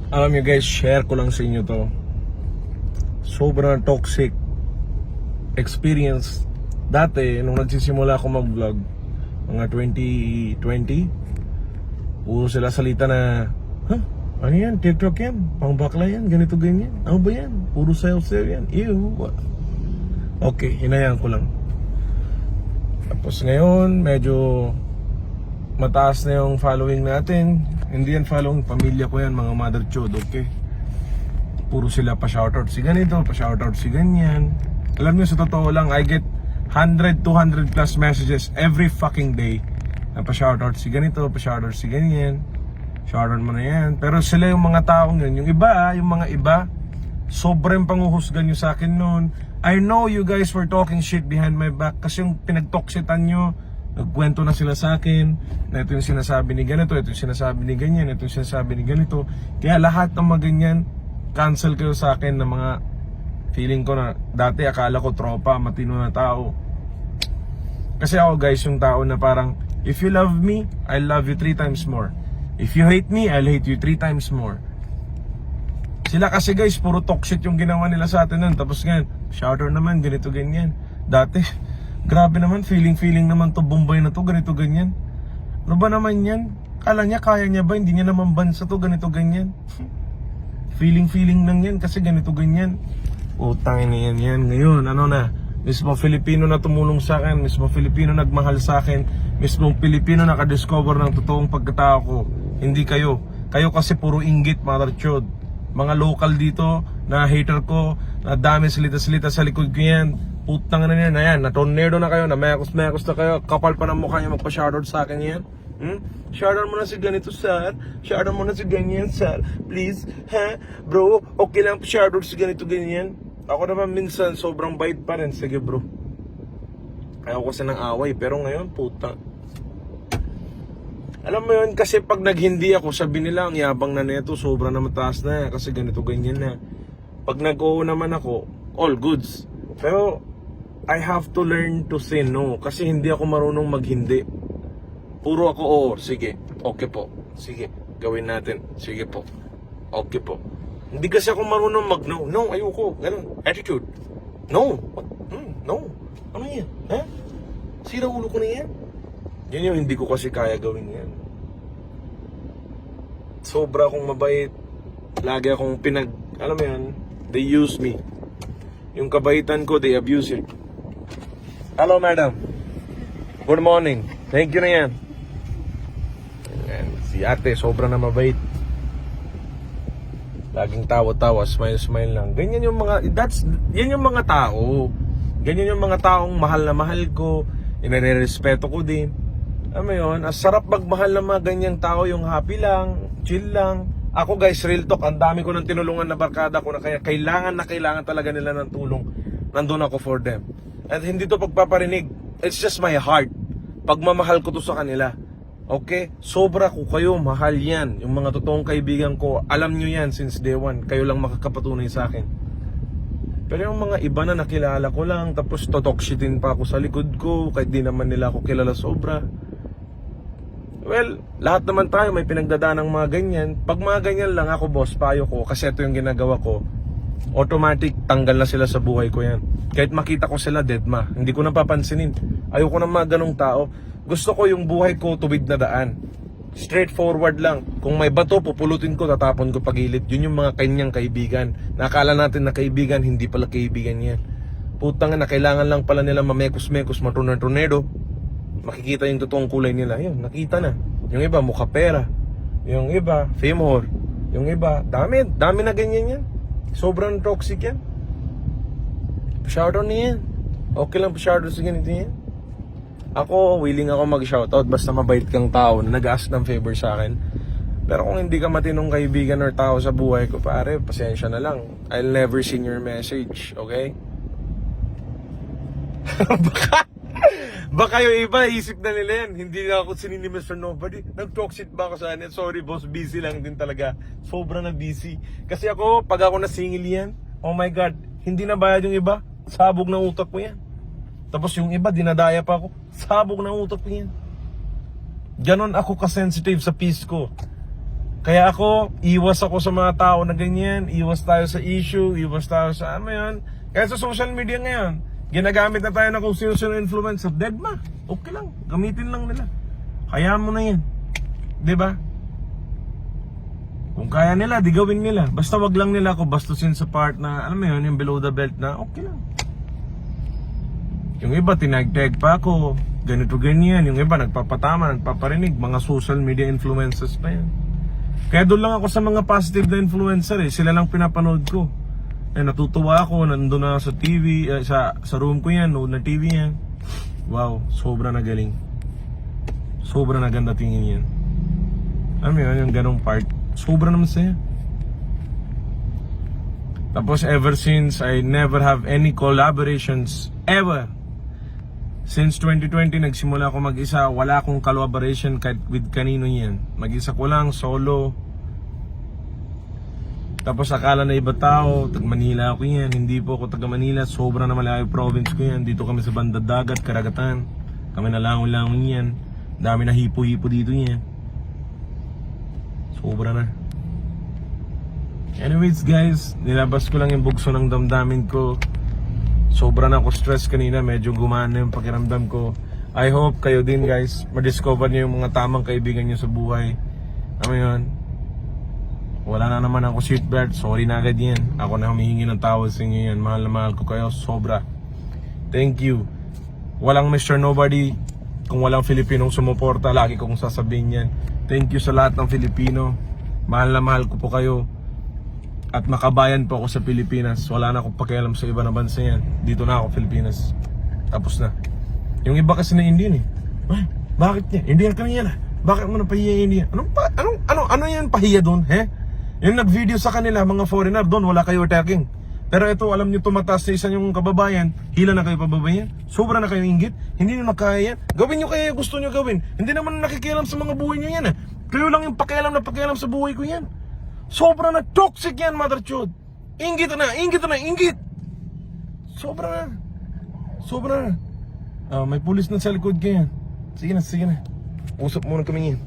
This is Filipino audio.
Alam nyo guys, share ko lang sa inyo to. Sobrang toxic experience. Dati, nung nagsisimula ako mag-vlog, mga 2020, puro sila salita na, ano yan? TikTok yan? Pang bakla yan? Ganito ganyan? Ano ba yan? Puro sayo-sayo yan? Ew. Okay, hinayaan ko lang. Tapos ngayon, medyo mataas na yung following natin. Hindi yan following, pamilya ko yan, mga mother chod, okay? Puro sila pa-shoutout si ganito, pa-shoutout si ganyan. Alam niyo, sa totoo lang, I get 100, 200 plus messages every fucking day na pa-shoutout si ganito, pa-shoutout si ganyan. Shoutout mo na yan. Pero sila yung mga taong yun. Yung mga iba, sobrang panguhusgan nyo sa akin noon. I know you guys were talking shit behind my back kasi yung pinagtoksitan nyo, nagkwento na sila sa akin na ito yung sinasabi ni ganito, ito yung sinasabi ni ganyan, ito yung sinasabi ni ganito. Kaya lahat ng mga ganyan, cancel kayo sa akin na mga feeling ko na dati akala ko tropa, matino na tao. Kasi ako guys, yung tao na parang, if you love me, I love you 3 times more. If you hate me, I'll hate you 3 times more. Sila kasi guys, puro toxic yung ginawa nila sa atin nun. Tapos ngayon, shoutout naman, ganito ganyan. Dati, grabe naman, feeling naman to, Bombay na to, ganito ganyan. Ano ba naman yan? Kala niya, kaya niya ba? Hindi niya naman bansa to, ganito ganyan. Feeling lang yan kasi ganito ganyan. Utang na yan. Ngayon, ano na, mismo Filipino na tumulong sa akin, mismo Filipino nagmahal sa akin, mismo Filipino nakadiscover ng totoong pagkatao ko. Hindi kayo. Kayo kasi puro inggit, mother chod. Mga local dito na hater ko, na dami salita-salita sa likod ko yan. Putang na yan, na tornado na kayo, na mekos na kayo, kapal pa ng mukha niya magpa-shoutout sa akin yan. Shoutout mo na si ganito, sir. Shoutout mo na si ganyan, sir. Please, ha? Bro, okay lang shoutout si ganito, ganyan. Ako naman minsan, sobrang bait pa rin. Sige bro. Ayaw kasi ng away, pero ngayon, puta. Alam mo yun, kasi pag naghindi ako, sabi nila, ang yabang na neto, sobrang na mataas na, kasi ganito, ganyan na. Pag nag-oo naman ako, all goods. Pero, I have to learn to say no, kasi hindi ako marunong maghindi. Puro ako, oo, sige, okay po, sige, gawin natin, sige po, okay po. Hindi kasi ako marunong mag-no, no, ayoko, ganun, attitude. No, what? No, ano yan, ha? Sira ulo ko na yan. Yan yung hindi ko kasi kaya gawin yan. Sobra akong mabait. Lagi akong alam mo yan, they use me. Yung kabaitan ko, they abuse it. Hello madam. Good morning. Thank you na yan. Ayan, si ate, sobra na mabait. Laging tawa-tawa, smile lang. Ganyan yung yan yung mga tao. Ganyan yung mga taong mahal na mahal ko. Inirespeto ko din. Alam mo yun, sarap magmahal ng mga ganyang tao, yung happy lang, chill lang. Ako guys, real talk, ang dami ko ng tinulungan na barkada ko na kaya kailangan talaga nila ng tulong. Nandun ako for them. At hindi to pagpaparinig, it's just my heart. Pagmamahal ko to sa kanila. Okay? Sobra ko kayo, mahal yan. Yung mga totoong kaibigan ko, alam nyo yan since day one. Kayo lang makakapatunay sa akin. Pero yung mga iba na nakilala ko lang, tapos totoksitin pa ako sa likod ko, kahit di naman nila ako kilala sobra. Well, lahat naman tayo may pinagdadaan ng mga ganyan. Pag mga ganyan lang ako, boss, payo ko, kasi ito yung ginagawa ko, automatic, tanggal na sila sa buhay ko yan. Kahit makita ko sila, deadma, hindi ko na papansinin. Ayoko ng mga ganong tao. Gusto ko yung buhay ko tuwid na daan. Straightforward lang. Kung may bato, pupulutin ko, tatapon ko pagilid. Yun yung mga kanyang kaibigan. Nakala natin na kaibigan, hindi pala kaibigan yan. Putang na, kailangan lang pala nila mamekos-mekos, matornado. Makikita yung totoong kulay nila. Yun, nakita na. Yung iba, mukha pera. Yung iba, fame whore. Yung iba, dami na ganyan yan. Sobrang toxic yan. Shoutout niya yan. Okay lang pa shoutout sa ganito yan. Ako, willing ako mag-shoutout basta mabait kang tao na nag-ask ng favor sa akin. Pero kung hindi ka matinong kaibigan or tao sa buhay ko, pare, pasensya na lang. I'll never seen your message, okay? Baka yung iba, isip na nila yan. Hindi na ako sinini Mr. Nobody. Nag-toxic ba ako sa akin? Sorry boss, busy lang din talaga. Sobra na busy. Kasi ako, pag ako nasingil yan, oh my God, hindi na bayad yung iba. Sabog ng utak mo yan. Tapos yung iba, dinadaya pa ako. Sabog ng utak mo yan. Ganon ako ka-sensitive sa peace ko. Kaya ako, iwas ako sa mga tao na ganyan, iwas tayo sa issue, iwas tayo sa ano yan. Kaya sa social media ngayon, ginagamit na tayo ng kung sino-sino influencer, dead ma, okay lang, gamitin lang nila. Hayaan mo na yan, di ba? Kung kaya nila, di gawin nila. Basta wag lang nila ako bastusin sa part na, alam mo yun, yung below the belt na, okay lang. Yung iba, tinag-tag pa ako, ganito ganyan. Yung iba, nagpapatama, nagpaparinig, mga social media influencers pa yan. Kaya doon lang ako sa mga positive na influencer eh. Sila lang pinapanood ko. Eh, natutuwa ako, nandun na sa TV, sa room ko yan, nood na TV yan. Wow, sobra na galing. Sobra na ganda tingin yan. Alam mo yun, yung ganong part. Sobra naman saya. Tapos ever since, I never have any collaborations ever. Since 2020, nagsimula ako mag-isa. Wala akong collaboration with kanino yan. Mag-isa ko lang, solo. Tapos akala na iba tao, taga-Manila ako yan. Hindi po ako taga-Manila. Sobra na malayo province ko yan. Dito kami sa banda dagat, Karagatan. Kami na langon-langon yan. Dami na hipo-hipo dito yan. Sobra na. Anyways guys, nilabas ko lang yung bugso ng damdamin ko. Sobra na ako stress kanina, medyo gumana yung pakiramdam ko. I hope kayo din guys, madiscover niyo yung mga tamang kaibigan niyo sa buhay. Ano yun? Wala na naman ako seatbelt, sorry na agad yan. Ako na humihingi ng tawad sa inyo yan. Mahal na mahal ko kayo, sobra. Thank you. Walang Mr. Nobody kung walang Filipinong sumuporta, lagi kong sasabihin yan. Thank you sa lahat ng Filipino. Mahal na mahal ko po kayo. At makabayan po ako sa Pilipinas. Wala na akong pakialam sa iba na bansa yan. Dito na ako, Pilipinas. Tapos na. Yung iba kasi na Indian eh. Ay, bakit niya? Indian ka niya na. Bakit mo napahiya yung Indian? Ano yan pahiya doon? Yung nag-video sa kanila, mga foreigner doon, wala kayo attacking. Pero ito, alam nyo tumatas sa isa yung kababayan, hila na kayo pababayan, sobra na kayo inggit, hindi nyo nakaya yan. Gawin nyo kaya gusto nyo gawin. Hindi naman nakikialam sa mga buhay nyo yan. Kayo lang yung pakialam na pakialam sa buhay ko yan. Sobra na toxic yan, mother chod. Inggit na, inggit. Sobra na. May pulis na sa likod ka yan. Sige na. Usap muna kami yan.